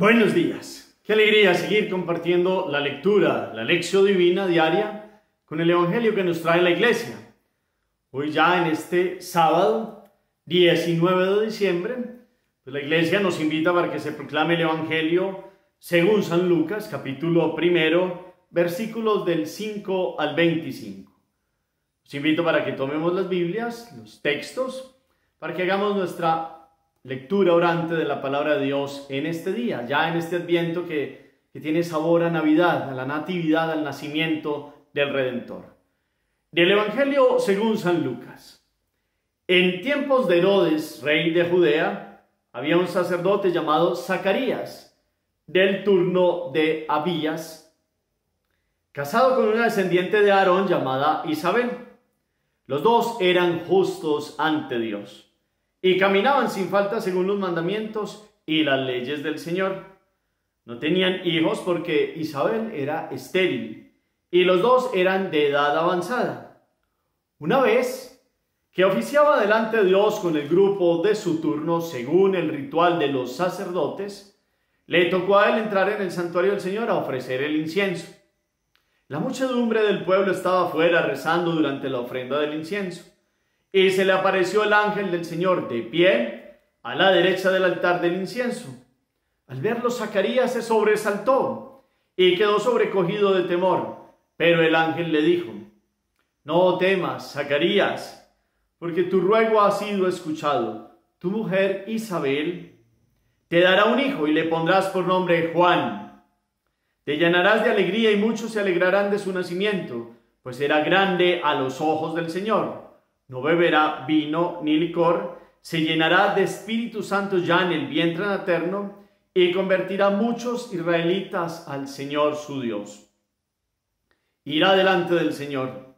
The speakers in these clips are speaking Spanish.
Buenos días. Qué alegría seguir compartiendo la lectura, la lección divina diaria con el Evangelio que nos trae la Iglesia. Hoy ya en este sábado 19 de diciembre, pues la Iglesia nos invita para que se proclame el Evangelio según San Lucas, capítulo 1, versículos del 5 al 25. Os invito para que tomemos las Biblias, los textos, para que hagamos nuestra lectura orante de la palabra de Dios en este día, ya en este Adviento que tiene sabor a Navidad, a la natividad, al nacimiento del Redentor. Del Evangelio según San Lucas. En tiempos de Herodes, rey de Judea, había un sacerdote llamado Zacarías, del turno de Abías, casado con una descendiente de Aarón llamada Isabel. Los dos eran justos ante Dios y caminaban sin falta según los mandamientos y las leyes del Señor. No tenían hijos porque Isabel era estéril y los dos eran de edad avanzada. Una vez que oficiaba delante de Dios con el grupo de su turno según el ritual de los sacerdotes, le tocó a él entrar en el santuario del Señor a ofrecer el incienso. La muchedumbre del pueblo estaba afuera rezando durante la ofrenda del incienso. Y se le apareció el ángel del Señor de pie a la derecha del altar del incienso. Al verlo, Zacarías se sobresaltó y quedó sobrecogido de temor. Pero el ángel le dijo: no temas, Zacarías, porque tu ruego ha sido escuchado. Tu mujer Isabel te dará un hijo y le pondrás por nombre Juan. Te llenarás de alegría y muchos se alegrarán de su nacimiento, pues será grande a los ojos del Señor. No beberá vino ni licor, se llenará de Espíritu Santo ya en el vientre materno y convertirá muchos israelitas al Señor su Dios. Irá delante del Señor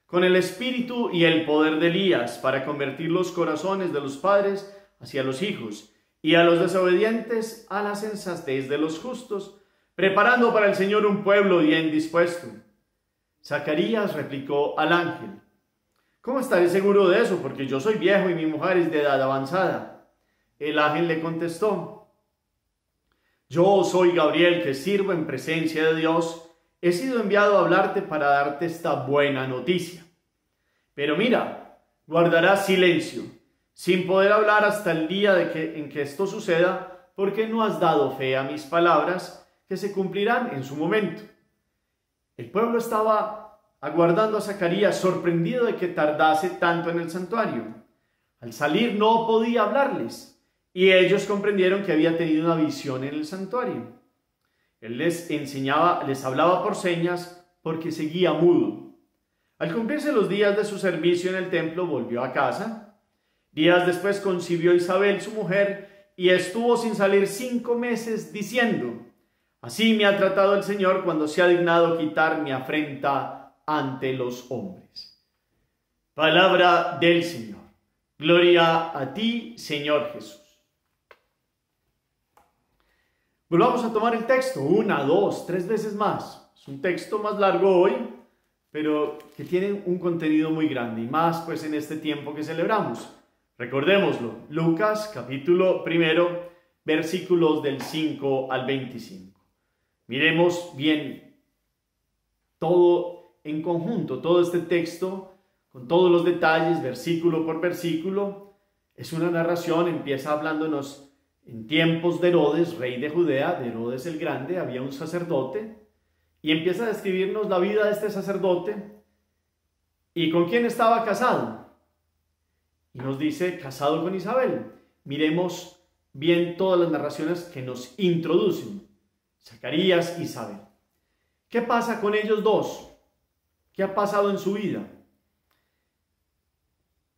con el espíritu y el poder de Elías para convertir los corazones de los padres hacia los hijos y a los desobedientes a la sensatez de los justos, preparando para el Señor un pueblo bien dispuesto. Zacarías replicó al ángel: ¿cómo estaré seguro de eso? Porque yo soy viejo y mi mujer es de edad avanzada. El ángel le contestó: yo soy Gabriel, que sirvo en presencia de Dios. He sido enviado a hablarte para darte esta buena noticia. Pero mira, guardarás silencio, sin poder hablar hasta el día en que esto suceda, porque no has dado fe a mis palabras, que se cumplirán en su momento. El pueblo estaba aguardando a Zacarías, sorprendido de que tardase tanto en el santuario. Al salir no podía hablarles, y ellos comprendieron que había tenido una visión en el santuario. Él les hablaba por señas, porque seguía mudo. Al cumplirse los días de su servicio en el templo, volvió a casa. Días después concibió Isabel, su mujer, y estuvo sin salir 5 meses, diciendo: así me ha tratado el Señor cuando se ha dignado quitar mi afrenta ante los hombres. Palabra del Señor. Gloria a ti, Señor Jesús. Volvamos a tomar el texto 1, 2, 3 veces más. Es un texto más largo hoy, pero que tiene un contenido muy grande, y más pues en este tiempo que celebramos. Recordémoslo, Lucas capítulo 1, versículos del 5 al 25. Miremos bien todo en conjunto, todo este texto, con todos los detalles, versículo por versículo. Es una narración, empieza hablándonos en tiempos de Herodes, rey de Judea, de Herodes el Grande, había un sacerdote, y empieza a describirnos la vida de este sacerdote y con quién estaba casado. Y nos dice, casado con Isabel. Miremos bien todas las narraciones que nos introducen. Zacarías y Isabel. ¿Qué pasa con ellos dos? ¿Qué ha pasado en su vida?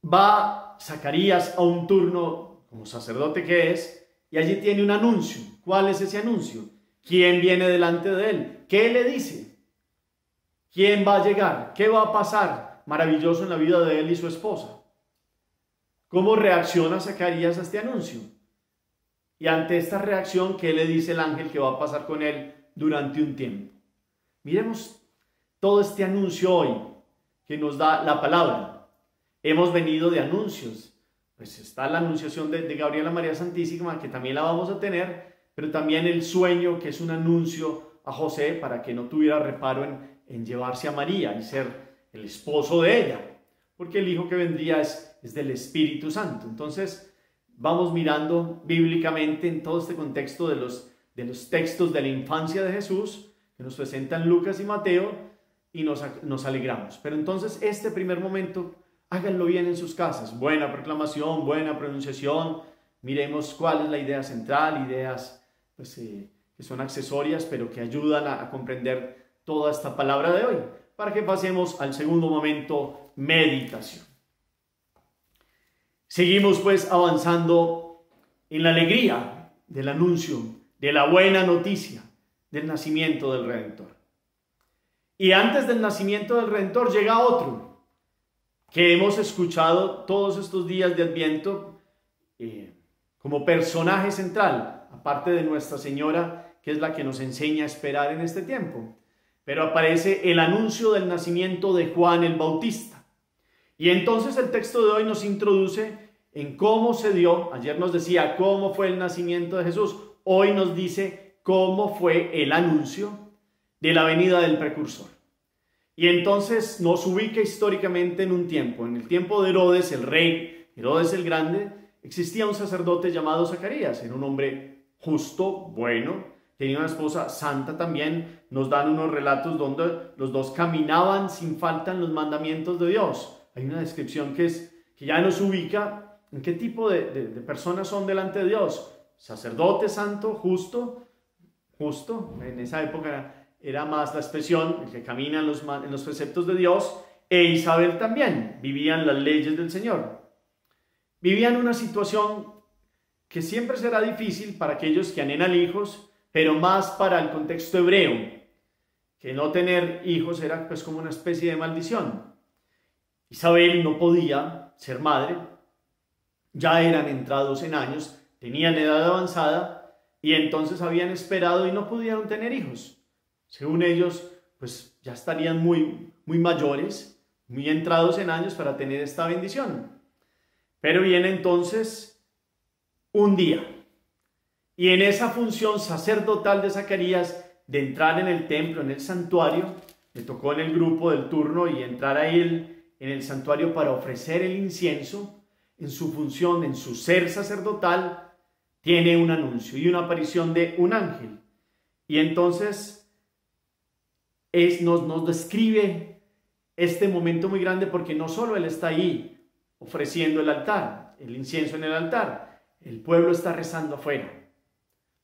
Va Zacarías a un turno como sacerdote que es, y allí tiene un anuncio. ¿Cuál es ese anuncio? ¿Quién viene delante de él? ¿Qué le dice? ¿Quién va a llegar? ¿Qué va a pasar maravilloso en la vida de él y su esposa? ¿Cómo reacciona Zacarías a este anuncio? Y ante esta reacción, ¿qué le dice el ángel que va a pasar con él durante un tiempo? Miremos todo este anuncio hoy que nos da la palabra. Hemos venido de anuncios. Pues está la anunciación de Gabriela María Santísima, que también la vamos a tener, pero también el sueño, que es un anuncio a José para que no tuviera reparo en llevarse a María y ser el esposo de ella, porque el hijo que vendría es del Espíritu Santo. Entonces vamos mirando bíblicamente en todo este contexto de los textos de la infancia de Jesús que nos presentan Lucas y Mateo, y nos alegramos. Pero entonces este primer momento, háganlo bien en sus casas. Buena proclamación, buena pronunciación. Miremos cuál es la idea central, ideas pues, que son accesorias, pero que ayudan a comprender toda esta palabra de hoy, para que pasemos al segundo momento, meditación. Seguimos pues avanzando en la alegría del anuncio de la buena noticia del nacimiento del Redentor. Y antes del nacimiento del Redentor llega otro que hemos escuchado todos estos días de Adviento como personaje central, aparte de Nuestra Señora, que es la que nos enseña a esperar en este tiempo. Pero aparece el anuncio del nacimiento de Juan el Bautista. Y entonces el texto de hoy nos introduce en cómo se dio. Ayer nos decía cómo fue el nacimiento de Jesús. Hoy nos dice cómo fue el anuncio de la venida del precursor. Y entonces nos ubica históricamente en un tiempo. En el tiempo de Herodes, el rey Herodes el Grande, existía un sacerdote llamado Zacarías. Era un hombre justo, bueno, tenía una esposa santa también. Nos dan unos relatos donde los dos caminaban sin falta en los mandamientos de Dios. Hay una descripción que ya nos ubica en qué tipo de personas son delante de Dios. Sacerdote santo, justo. En esa época era más la expresión, el que camina en los preceptos de Dios. E Isabel también, vivían las leyes del Señor. Vivían una situación que siempre será difícil para aquellos que anhelan hijos, pero más para el contexto hebreo, que no tener hijos era pues como una especie de maldición. Isabel no podía ser madre, ya eran entrados en años, tenían edad avanzada, y entonces habían esperado y no pudieron tener hijos. Según ellos, pues ya estarían muy mayores, muy entrados en años para tener esta bendición. Pero viene entonces un día, y en esa función sacerdotal de Zacarías, de entrar en el templo, en el santuario, le tocó en el grupo del turno y entrar ahí en el santuario para ofrecer el incienso. En su función, en su ser sacerdotal, tiene un anuncio y una aparición de un ángel. Y entonces nos describe este momento muy grande, porque no solo él está ahí ofreciendo el altar, el incienso en el altar, el pueblo está rezando afuera.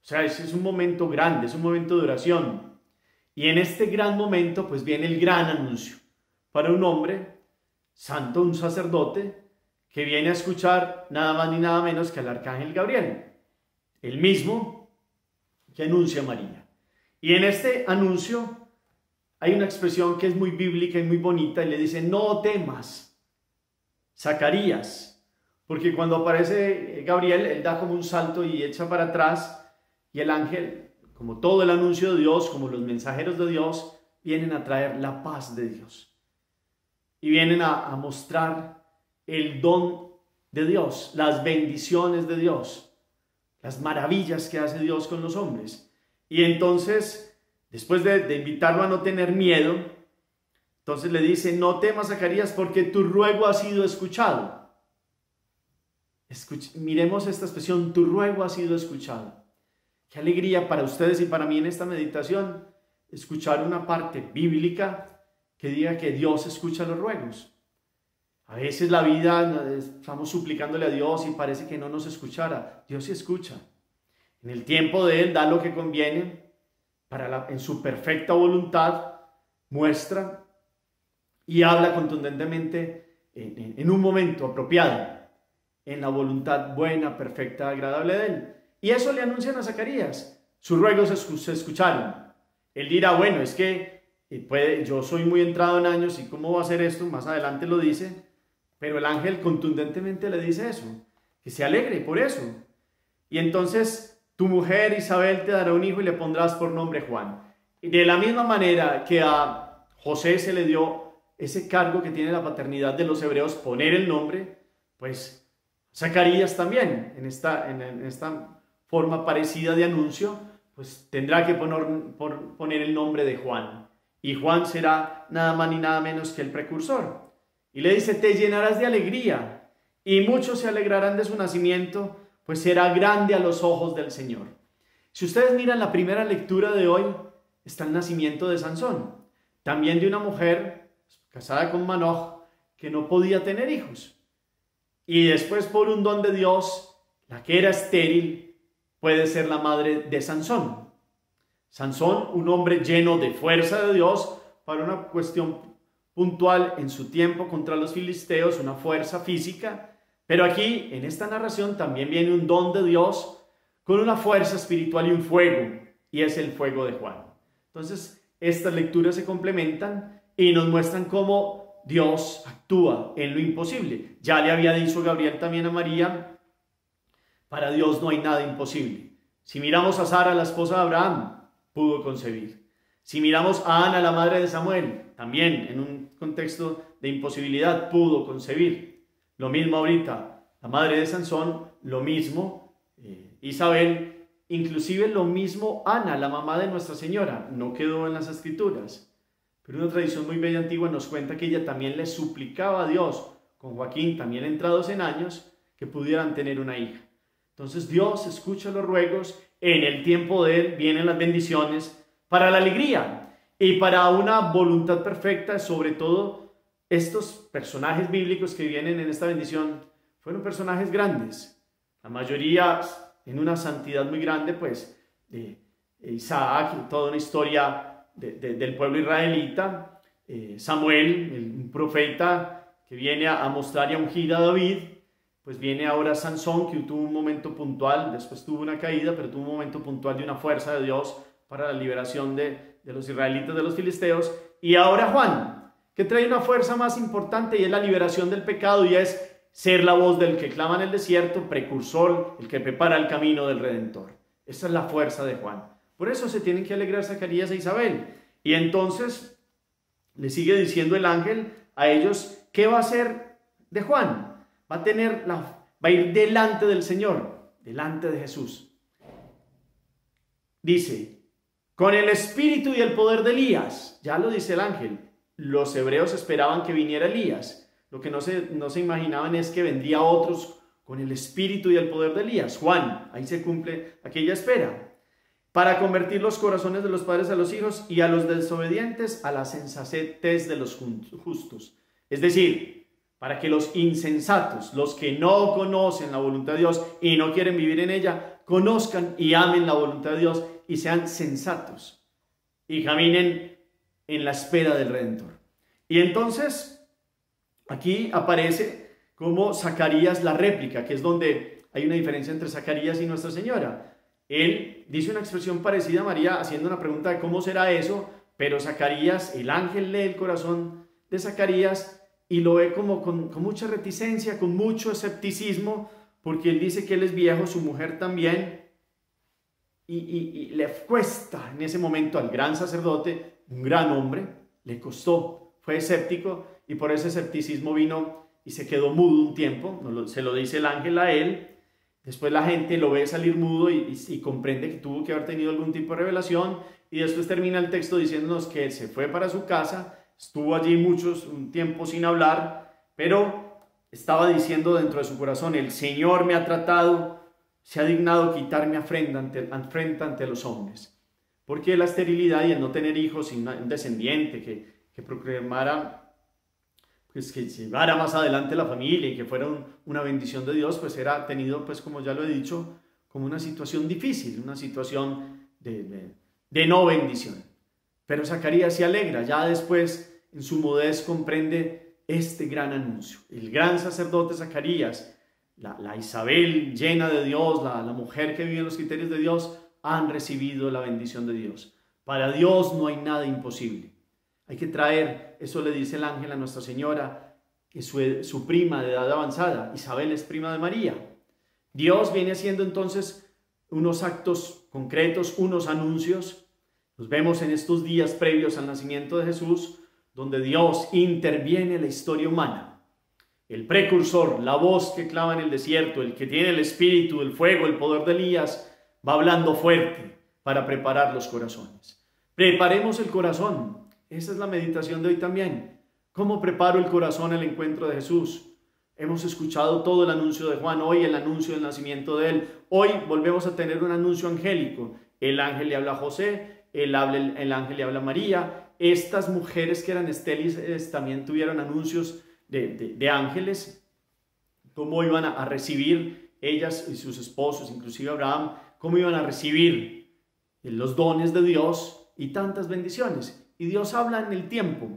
O sea, ese es un momento grande, es un momento de oración. Y en este gran momento pues viene el gran anuncio para un hombre santo, un sacerdote, que viene a escuchar nada más ni nada menos que al arcángel Gabriel, el mismo que anuncia a María. Y en este anuncio hay una expresión que es muy bíblica y muy bonita, y le dice: no temas, Zacarías, porque cuando aparece Gabriel, él da como un salto y echa para atrás, y el ángel, como todo el anuncio de Dios, como los mensajeros de Dios, vienen a traer la paz de Dios, y vienen a mostrar el don de Dios, las bendiciones de Dios, las maravillas que hace Dios con los hombres. Y entonces, después de invitarlo a no tener miedo, entonces le dice: no temas, Zacarías, porque tu ruego ha sido escuchado. Miremos esta expresión: tu ruego ha sido escuchado. Qué alegría para ustedes y para mí en esta meditación escuchar una parte bíblica que diga que Dios escucha los ruegos. A veces la vida estamos suplicándole a Dios y parece que no nos escuchara. Dios sí escucha. En el tiempo de Él da lo que conviene, en su perfecta voluntad muestra y habla contundentemente en un momento apropiado, en la voluntad buena, perfecta, agradable de Él. Y eso le anuncian a Zacarías. Sus ruegos se escucharon. Él dirá: bueno, es que yo soy muy entrado en años y ¿cómo va a ser esto? Más adelante lo dice. Pero el ángel contundentemente le dice eso, que se alegre por eso. Y entonces tu mujer Isabel te dará un hijo y le pondrás por nombre Juan. Y de la misma manera que a José se le dio ese cargo que tiene la paternidad de los hebreos, poner el nombre, pues Zacarías también en esta forma parecida de anuncio, pues tendrá que poner el nombre de Juan. Y Juan será nada más ni nada menos que el precursor. Y le dice, te llenarás de alegría, y muchos se alegrarán de su nacimiento, pues será grande a los ojos del Señor. Si ustedes miran la primera lectura de hoy, está el nacimiento de Sansón, también de una mujer casada con Manoaj, que no podía tener hijos. Y después, por un don de Dios, la que era estéril puede ser la madre de Sansón. Sansón, un hombre lleno de fuerza de Dios para una cuestión puntual en su tiempo contra los filisteos, una fuerza física, pero aquí en esta narración también viene un don de Dios con una fuerza espiritual y un fuego, y es el fuego de Juan. Entonces, estas lecturas se complementan y nos muestran cómo Dios actúa en lo imposible. Ya le había dicho Gabriel también a María, para Dios no hay nada imposible. Si miramos a Sara, la esposa de Abraham, pudo concebir. Si miramos a Ana, la madre de Samuel, también en un contexto de imposibilidad pudo concebir. Lo mismo ahorita, la madre de Sansón, lo mismo Isabel, inclusive lo mismo Ana, la mamá de Nuestra Señora, no quedó en las escrituras. Pero una tradición muy bella antigua nos cuenta que ella también le suplicaba a Dios, con Joaquín también entrados en años, que pudieran tener una hija. Entonces Dios escucha los ruegos, en el tiempo de Él vienen las bendiciones para la alegría y para una voluntad perfecta. Sobre todo estos personajes bíblicos que vienen en esta bendición fueron personajes grandes, la mayoría en una santidad muy grande, pues Isaac, toda una historia del pueblo israelita, Samuel, un profeta que viene a mostrar y a ungir a David. Pues viene ahora Sansón, que tuvo un momento puntual, después tuvo una caída, pero tuvo un momento puntual de una fuerza de Dios para la liberación de los israelitas de los filisteos. Y ahora Juan, que trae una fuerza más importante y es la liberación del pecado, y es ser la voz del que clama en el desierto, precursor, el que prepara el camino del Redentor. Esa es la fuerza de Juan. Por eso se tienen que alegrar Zacarías e Isabel. Y entonces le sigue diciendo el ángel a ellos, ¿qué va a hacer de Juan? Va a ir delante del Señor, delante de Jesús. Dice, con el espíritu y el poder de Elías. Ya lo dice el ángel. Los hebreos esperaban que viniera Elías. Lo que no se imaginaban es que vendría otros con el espíritu y el poder de Elías. Juan, ahí se cumple aquella espera. Para convertir los corazones de los padres a los hijos y a los desobedientes a la sensatez de los justos. Es decir, para que los insensatos, los que no conocen la voluntad de Dios y no quieren vivir en ella, conozcan y amen la voluntad de Dios y sean sensatos y caminen en la espera del Redentor. Y entonces, aquí aparece como Zacarías la réplica, que es donde hay una diferencia entre Zacarías y Nuestra Señora. Él dice una expresión parecida a María, haciendo una pregunta de cómo será eso, pero Zacarías, el ángel lee el corazón de Zacarías y lo ve como con mucha reticencia, con mucho escepticismo, porque él dice que él es viejo, su mujer también, y le cuesta en ese momento al gran sacerdote, un gran hombre, le costó, fue escéptico, y por ese escepticismo vino y se quedó mudo un tiempo, se lo dice el ángel a él. Después la gente lo ve salir mudo y comprende que tuvo que haber tenido algún tipo de revelación, y después termina el texto diciéndonos que él se fue para su casa. Estuvo allí un tiempo sin hablar, pero estaba diciendo dentro de su corazón, el Señor me ha tratado, se ha dignado quitar mi afrenta ante los hombres. Porque la esterilidad y el no tener hijos y un descendiente que proclamara, pues que llevara más adelante la familia y que fuera una bendición de Dios, pues era tenido, pues como ya lo he dicho, como una situación difícil, una situación de no bendición. Pero Zacarías se alegra, ya después en su mudez comprende este gran anuncio. El gran sacerdote Zacarías, la Isabel llena de Dios, la mujer que vive en los criterios de Dios, han recibido la bendición de Dios. Para Dios no hay nada imposible. Hay que traer, eso le dice el ángel a Nuestra Señora, que su prima de edad avanzada, Isabel, es prima de María. Dios viene haciendo entonces unos actos concretos, unos anuncios. Los vemos en estos días previos al nacimiento de Jesús, donde Dios interviene en la historia humana. El precursor, la voz que clama en el desierto, el que tiene el espíritu, el fuego, el poder de Elías, va hablando fuerte para preparar los corazones. Preparemos el corazón. Esa es la meditación de hoy también. ¿Cómo preparo el corazón al encuentro de Jesús? Hemos escuchado todo el anuncio de Juan, hoy el anuncio del nacimiento de él. Hoy volvemos a tener un anuncio angélico. El ángel le habla a José, el ángel le habla a María. Estas mujeres que eran estériles también tuvieron anuncios de ángeles. Cómo iban a recibir ellas y sus esposos, inclusive Abraham, cómo iban a recibir los dones de Dios y tantas bendiciones. Y Dios habla en el tiempo,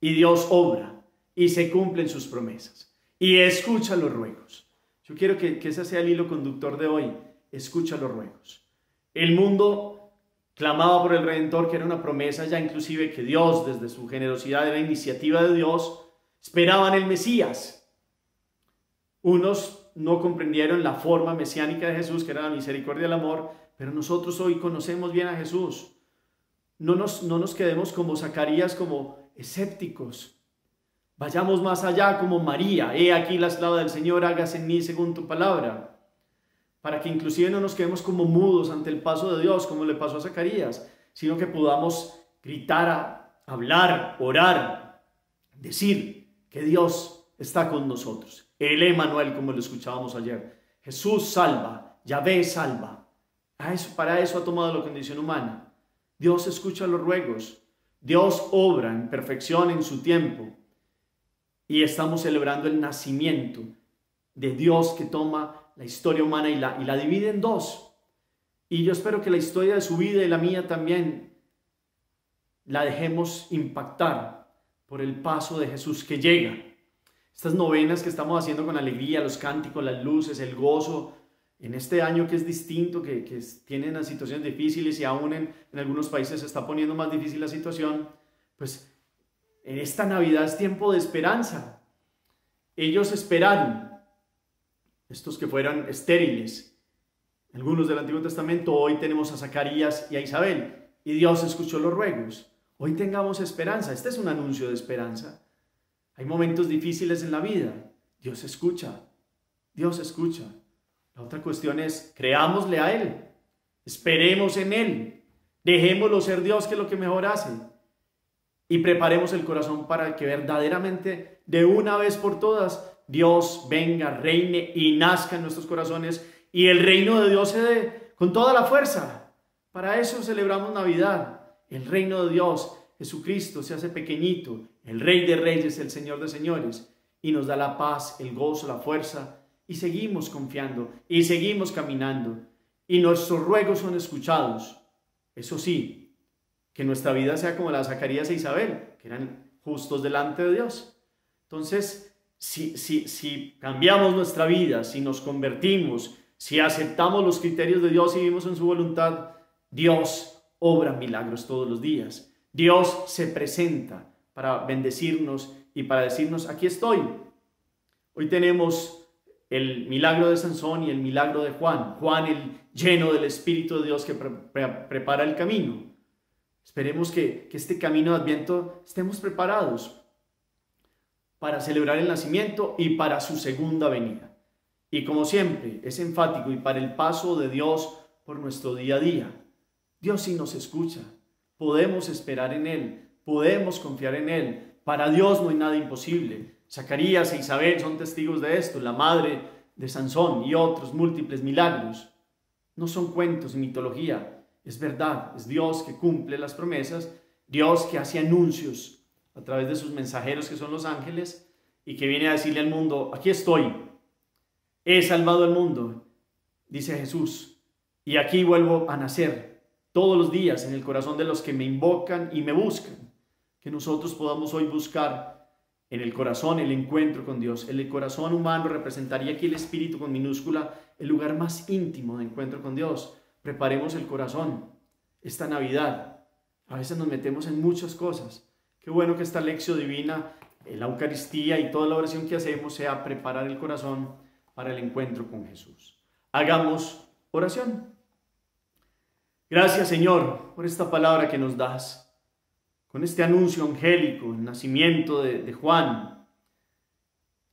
y Dios obra, y se cumplen sus promesas. Y escucha los ruegos. Yo quiero que ese sea el hilo conductor de hoy. Escucha los ruegos. El mundo clamaba por el Redentor, que era una promesa ya inclusive que Dios, desde su generosidad, de la iniciativa de Dios, esperaban el Mesías. Unos no comprendieron la forma mesiánica de Jesús, que era la misericordia y el amor, pero nosotros hoy conocemos bien a Jesús. No nos quedemos como Zacarías, como escépticos. Vayamos más allá como María. He aquí la esclava del Señor, hágase en mí según tu palabra. Para que inclusive no nos quedemos como mudos ante el paso de Dios, como le pasó a Zacarías, sino que podamos gritar, hablar, orar, decir que Dios está con nosotros. El Emmanuel, como lo escuchábamos ayer. Jesús salva, Yahvé salva. Para eso ha tomado la condición humana. Dios escucha los ruegos. Dios obra en perfección en su tiempo. Y estamos celebrando el nacimiento de Dios, que toma la historia humana y la divide en dos. Y yo espero que la historia de su vida y la mía también la dejemos impactar por el paso de Jesús que llega. Estas novenas que estamos haciendo con alegría, los cánticos, las luces, el gozo, en este año que es distinto, que tienen las situaciones difíciles y aún en algunos países se está poniendo más difícil la situación, pues en esta Navidad es tiempo de esperanza. Ellos esperaron, estos que fueran estériles, algunos del Antiguo Testamento. Hoy tenemos a Zacarías y a Isabel, y Dios escuchó los ruegos. Hoy tengamos esperanza. Este es un anuncio de esperanza. Hay momentos difíciles en la vida. Dios escucha. Dios escucha. La otra cuestión es, creámosle a Él. Esperemos en Él. Dejémoslo ser Dios, que es lo que mejor hace. Y preparemos el corazón para que verdaderamente, de una vez por todas, Dios venga, reine y nazca en nuestros corazones, y el reino de Dios se dé con toda la fuerza. Para eso celebramos Navidad. El reino de Dios, Jesucristo, se hace pequeñito, el Rey de Reyes, el Señor de Señores, y nos da la paz, el gozo, la fuerza, y seguimos confiando, y seguimos caminando, y nuestros ruegos son escuchados. Eso sí, que nuestra vida sea como la de Zacarías e Isabel, que eran justos delante de Dios. Entonces, si cambiamos nuestra vida, si nos convertimos, si aceptamos los criterios de Dios y vivimos en su voluntad, Dios obra milagros todos los días. Dios se presenta para bendecirnos y para decirnos, aquí estoy. Hoy tenemos el milagro de Sansón y el milagro de Juan. Juan, el lleno del Espíritu de Dios, que prepara el camino. Esperemos que este camino de Adviento estemos preparados para celebrar el nacimiento y para su segunda venida. Y como siempre, es enfático, y para el paso de Dios por nuestro día a día. Dios sí nos escucha. Podemos esperar en Él. Podemos confiar en Él. Para Dios no hay nada imposible. Zacarías e Isabel son testigos de esto. La madre de Sansón y otros múltiples milagros. No son cuentos ni mitología. Es verdad, es Dios que cumple las promesas, Dios que hace anuncios a través de sus mensajeros, que son los ángeles, y que viene a decirle al mundo, aquí estoy, he salvado al mundo, dice Jesús, y aquí vuelvo a nacer todos los días en el corazón de los que me invocan y me buscan. Que nosotros podamos hoy buscar en el corazón el encuentro con Dios. El corazón humano representaría aquí el espíritu con minúscula, el lugar más íntimo de encuentro con Dios. Preparemos el corazón esta Navidad. A veces nos metemos en muchas cosas. Qué bueno que esta lección divina, la Eucaristía y toda la oración que hacemos sea preparar el corazón para el encuentro con Jesús. Hagamos oración. Gracias, Señor, por esta palabra que nos das, con este anuncio angélico, el nacimiento de Juan,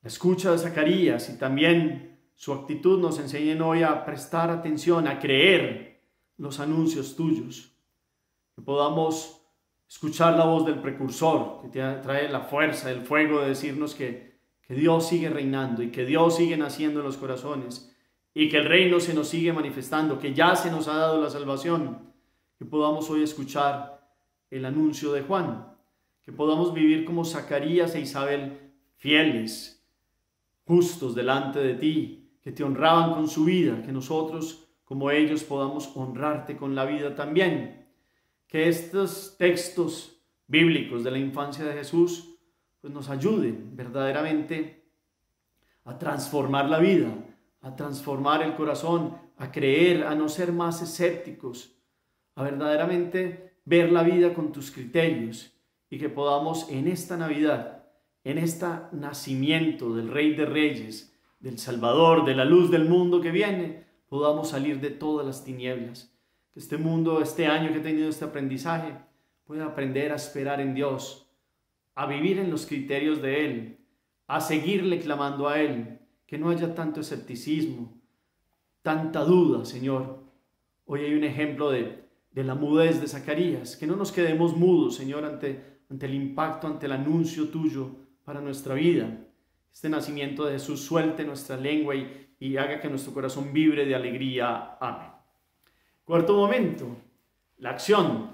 la escucha de Zacarías y también su actitud nos enseñen hoy a prestar atención, a creer los anuncios tuyos. Que podamos escuchar la voz del precursor, que te trae la fuerza, el fuego de decirnos que Dios sigue reinando y que Dios sigue naciendo en los corazones y que el reino se nos sigue manifestando, que ya se nos ha dado la salvación. Que podamos hoy escuchar el anuncio de Juan, que podamos vivir como Zacarías e Isabel, fieles, justos delante de ti, que te honraban con su vida, que nosotros como ellos podamos honrarte con la vida también. Que estos textos bíblicos de la infancia de Jesús pues nos ayuden verdaderamente a transformar la vida, a transformar el corazón, a creer, a no ser más escépticos, a verdaderamente ver la vida con tus criterios y que podamos en esta Navidad, en este nacimiento del Rey de Reyes, del Salvador, de la luz del mundo que viene, podamos salir de todas las tinieblas. Que este mundo, este año que he tenido este aprendizaje, pueda aprender a esperar en Dios, a vivir en los criterios de Él, a seguirle clamando a Él, que no haya tanto escepticismo, tanta duda, Señor. Hoy hay un ejemplo de la mudez de Zacarías, que no nos quedemos mudos, Señor, ante el impacto, ante el anuncio tuyo para nuestra vida. Este nacimiento de Jesús suelte nuestra lengua y haga que nuestro corazón vibre de alegría. Amén. Cuarto momento, la acción.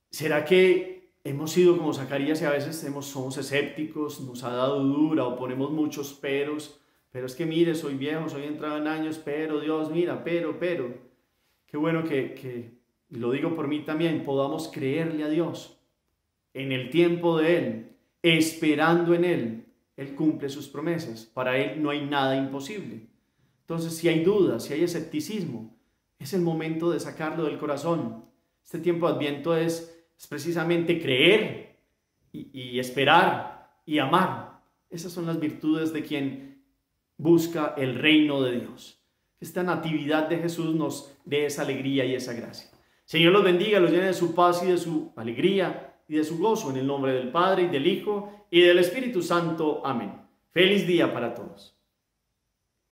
¿Será que hemos sido como Zacarías y a veces somos escépticos, nos ha dado dura o ponemos muchos peros? Pero es que mire, soy viejo, soy entrado en años, pero Dios, mira, pero. Qué bueno que, y lo digo por mí también, podamos creerle a Dios en el tiempo de Él, esperando en Él. Él cumple sus promesas, para Él no hay nada imposible. Entonces, si hay dudas, si hay escepticismo, es el momento de sacarlo del corazón. Este tiempo de Adviento es precisamente creer y esperar y amar. Esas son las virtudes de quien busca el reino de Dios. Esta natividad de Jesús nos dé esa alegría y esa gracia. Señor los bendiga, los llene de su paz y de su alegría y de su gozo, en el nombre del Padre y del Hijo y del Espíritu Santo. Amén. Feliz día para todos.